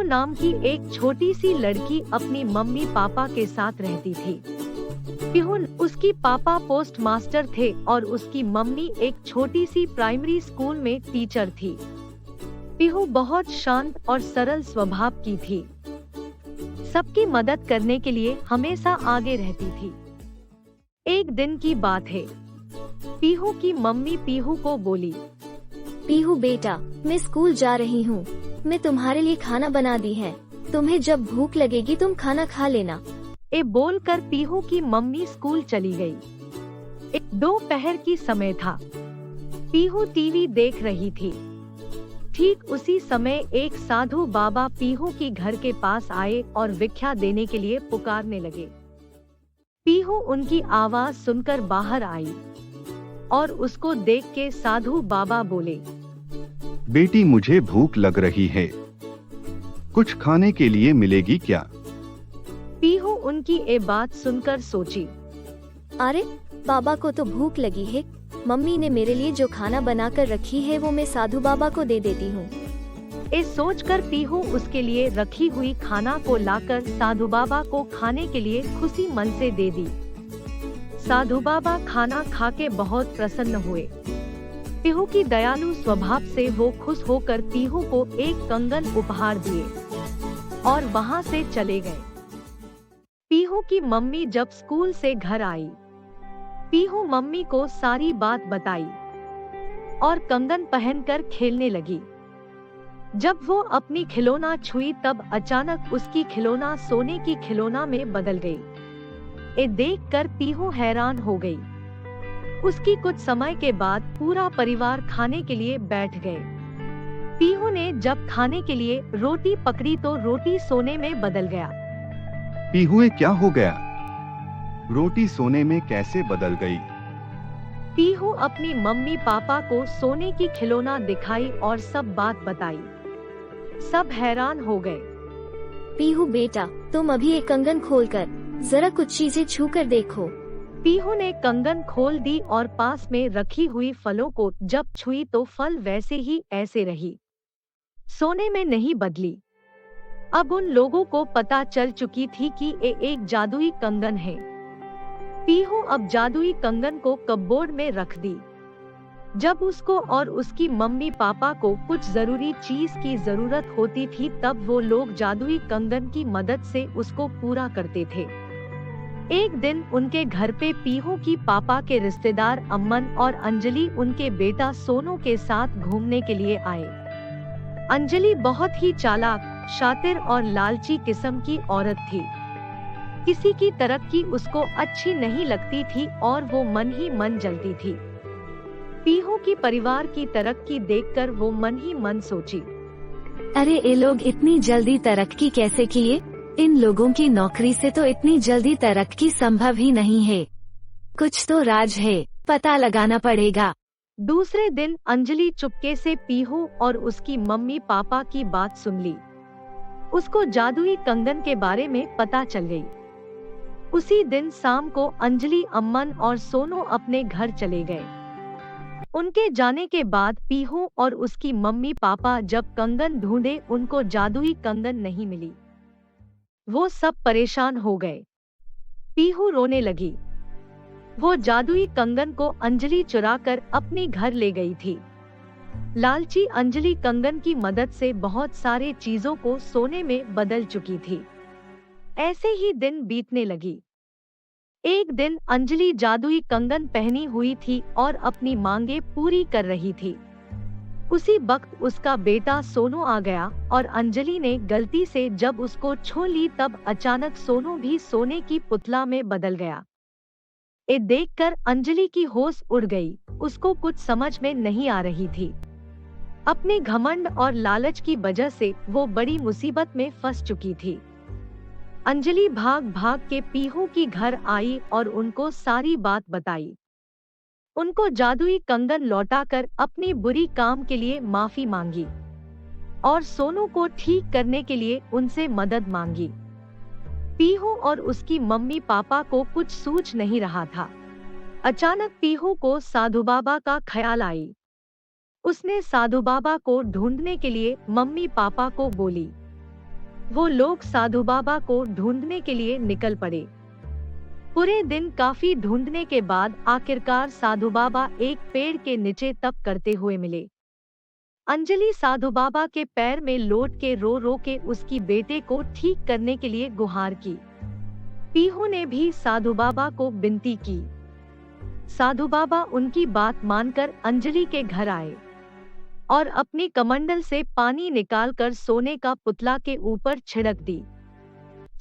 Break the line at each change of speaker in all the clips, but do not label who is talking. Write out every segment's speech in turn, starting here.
पीहू नाम की एक छोटी सी लड़की अपनी मम्मी पापा के साथ रहती थी। पीहू उसकी पापा पोस्ट मास्टर थे और उसकी मम्मी एक छोटी सी प्राइमरी स्कूल में टीचर थी। पीहू बहुत शांत और सरल स्वभाव की थी। सबकी मदद करने के लिए हमेशा आगे रहती थी। एक दिन की बात है, पीहू की मम्मी पीहू को बोली,
पीहू बेटा, मैं स्कूल जा रही हूँ। मैं तुम्हारे लिए खाना बना दी है। तुम्हें जब भूख लगेगी तुम खाना खा लेना।
ये बोलकर पीहू की मम्मी स्कूल चली गई। दोपहर की समय था। पीहू टीवी देख रही थी। ठीक उसी समय एक साधु बाबा पीहू की घर के पास आए और भिक्षा देने के लिए पुकारने लगे। पीहू उनकी आवाज सुनकर बाहर आई और उसको देख के साधु बाबा बोले,
बेटी मुझे भूख लग रही है, कुछ खाने के लिए मिलेगी क्या?
पीहू उनकी ये बात सुनकर सोची,
अरे बाबा को तो भूख लगी है। मम्मी ने मेरे लिए जो खाना बनाकर रखी है वो मैं साधु बाबा को दे देती हूँ।
ये सोचकर पीहू उसके लिए रखी हुई खाना को लाकर साधु बाबा को खाने के लिए खुशी मन से दे दी। साधु बाबा खाना खा के बहुत प्रसन्न हुए। पीहू की दयालु स्वभाव से वो खुश होकर पीहू को एक कंगन उपहार दिए और वहाँ से चले गए। पीहू की मम्मी जब स्कूल से घर आई, पीहू मम्मी को सारी बात बताई और कंगन पहनकर खेलने लगी। जब वो अपनी खिलौना छुई तब अचानक उसकी खिलौना सोने की खिलौना में बदल गई। ये देखकर पीहू हैरान हो गई। उसकी कुछ समय के बाद पूरा परिवार खाने के लिए बैठ गए। पीहू ने जब खाने के लिए रोटी पकड़ी तो रोटी सोने में बदल गया।
पीहू क्या हो गया? रोटी सोने में कैसे बदल गई?
पीहू अपनी मम्मी पापा को सोने की खिलौना दिखाई और सब बात बताई। सब हैरान हो गए।
पीहू बेटा, तुम अभी एक कंगन खोलकर जरा कुछ चीजें छू कर देखो।
पीहू ने कंगन खोल दी और पास में रखी हुई फलों को जब छुई तो फल वैसे ही ऐसे रही, सोने में नहीं बदली। अब उन लोगों को पता चल चुकी थी कि ये एक जादुई कंगन है। पीहू अब जादुई कंगन को कपबोर्ड में रख दी। जब उसको और उसकी मम्मी पापा को कुछ जरूरी चीज की जरूरत होती थी तब वो लोग जादुई कंगन की मदद से उसको पूरा करते थे। एक दिन उनके घर पे पीहू की पापा के रिश्तेदार अम्मन और अंजलि उनके बेटा सोनू के साथ घूमने के लिए आए। अंजलि बहुत ही चालाक, शातिर और लालची किस्म की औरत थी। किसी की तरक्की उसको अच्छी नहीं लगती थी और वो मन ही मन जलती थी। पीहू की परिवार की तरक्की देखकर वो मन ही मन सोची,
अरे ये लोग इतनी जल्दी तरक्की कैसे किए? इन लोगों की नौकरी से तो इतनी जल्दी तरक्की संभव ही नहीं है। कुछ तो राज है, पता लगाना पड़ेगा।
दूसरे दिन अंजलि चुपके से पीहू और उसकी मम्मी पापा की बात सुन ली। उसको जादुई कंगन के बारे में पता चल गई। उसी दिन शाम को अंजलि, अम्मन और सोनू अपने घर चले गए। उनके जाने के बाद पीहू और उसकी मम्मी पापा जब कंगन ढूंढे उनको जादुई कंगन नहीं मिली। वो सब परेशान हो गए। पीहू रोने लगी। वो जादुई कंगन को अंजलि चुराकर अपने घर ले गई थी। लालची अंजलि कंगन की मदद से बहुत सारे चीजों को सोने में बदल चुकी थी। ऐसे ही दिन बीतने लगी। एक दिन अंजलि जादुई कंगन पहनी हुई थी और अपनी मांगे पूरी कर रही थी। उसी वक्त उसका बेटा सोनू आ गया और अंजलि ने गलती से जब उसको छू ली तब अचानक सोनू भी सोने की पुतला में बदल गया। ये देखकर अंजलि की होश उड़ गई। उसको कुछ समझ में नहीं आ रही थी। अपने घमंड और लालच की वजह से वो बड़ी मुसीबत में फंस चुकी थी। अंजलि भाग भाग के पीहू की घर आई और उनको सारी बात बताई। उनको जादुई कंगन लौटाकर अपनी बुरी काम के लिए माफी मांगी और सोनू को ठीक करने के लिए उनसे मदद मांगी। पीहू और उसकी मम्मी पापा को कुछ सूझ नहीं रहा था। अचानक पीहू को साधु बाबा का ख्याल आई। उसने साधु बाबा को ढूंढने के लिए मम्मी पापा को बोली, वो लोग साधु बाबा को ढूंढने के लिए निकल पड़े। पूरे दिन काफी ढूंढने के बाद आखिरकार साधु बाबा एक पेड़ के नीचे तप करते हुए मिले। अंजलि साधु बाबा के पैर में लौट के रो के उसकी बेटे को ठीक करने के लिए गुहार की। पीहू ने भी साधु बाबा को विनती की। साधु बाबा उनकी बात मानकर अंजलि के घर आए और अपनी कमंडल से पानी निकालकर सोने का पुतला के ऊपर छिड़क दी।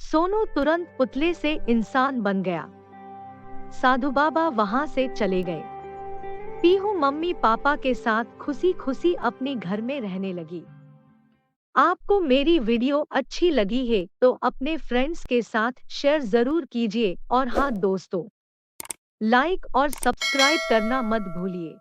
सोनू तुरंत पुतले से इंसान बन गया। साधु बाबा वहां से चले गए। पीहू मम्मी पापा के साथ खुशी खुशी अपने घर में रहने लगी। आपको मेरी वीडियो अच्छी लगी है तो अपने फ्रेंड्स के साथ शेयर जरूर कीजिए और हाँ दोस्तों, लाइक और सब्सक्राइब करना मत भूलिए।